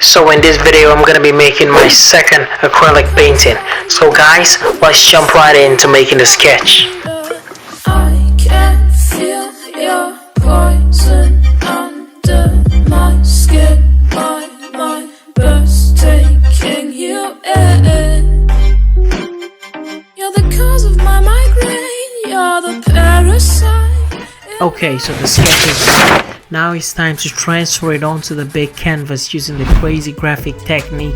So in this video I'm gonna be making my second acrylic painting. So guys, let's jump right into making the sketch. I can feel your poison under my skin. My burst taking you in. You're the cause of my migraine. You're the parasite. Okay, so the sketch is done. Now it's time to transfer it onto the big canvas using the crazy graphic technique.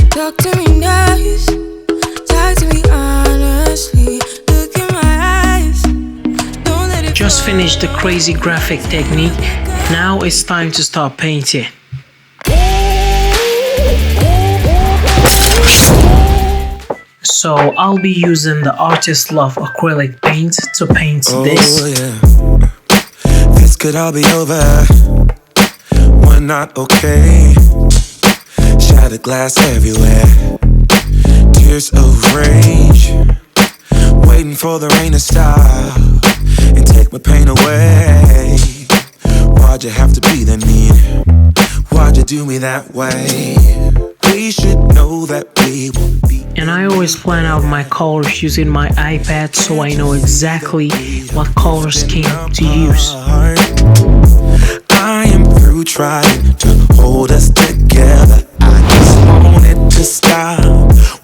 Talk to me nice, talk to me honestly. Look in my eyes. Don't let it Just finished the crazy graphic technique. Now it's time to start painting. So I'll be using the Arteza Loft acrylic paint to paint this. Yeah. This could all be over. We're not okay. Shattered glass everywhere. Tears of rage. Waiting for the rain to stop and take my pain away. Why'd you have to be that mean? Why'd you do me that way? We should know that we won't be. And I always plan out my colors using my iPad so I know exactly what color scheme to use. I am through trying to hold us together. I just want it to stop,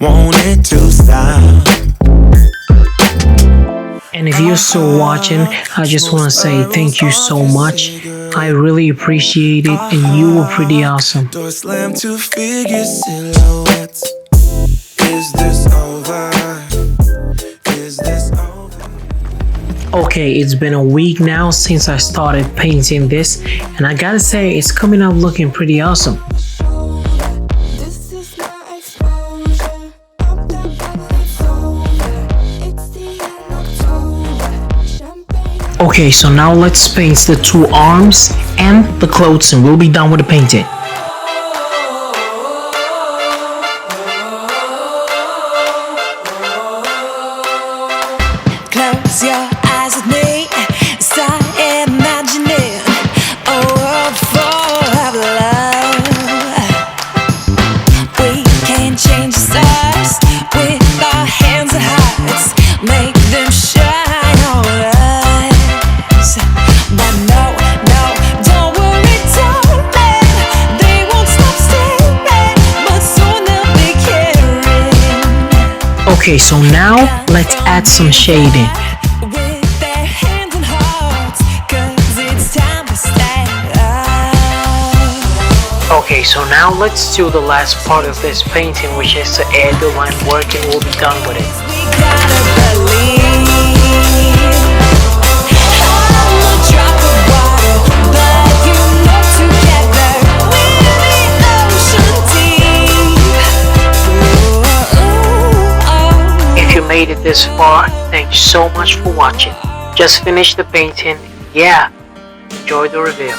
want it to stop. And if you're still watching, I just want to say thank you so much. I really appreciate it and you were pretty awesome. Door slam to figure silhouettes. Is this over? Is this over? Okay, it's been a week now since I started painting this, and I gotta say it's coming out looking pretty awesome. This is my exposure. Up that it's over. It's the end October. Champagne. Okay, so now let's paint the two arms and the clothes and we'll be done with the painting. Close your eyes with me. Start imagining a world full of love. We can change the stars with our hands and hearts. Make them shine on us. But no, don't worry, darling. They won't stop staring, but soon they'll be caring. Okay, so now let's add some shading. With their hands and hearts, 'cause it's time to stand up. Okay, so now let's do the last part of this painting, which is to add the line work and we'll be done with it. We gotta believe. I'm a drop of water, but you know together we're the ocean deep. If you made it this far, thank you so much for watching. Just finished the painting. Yeah, enjoy the reveal.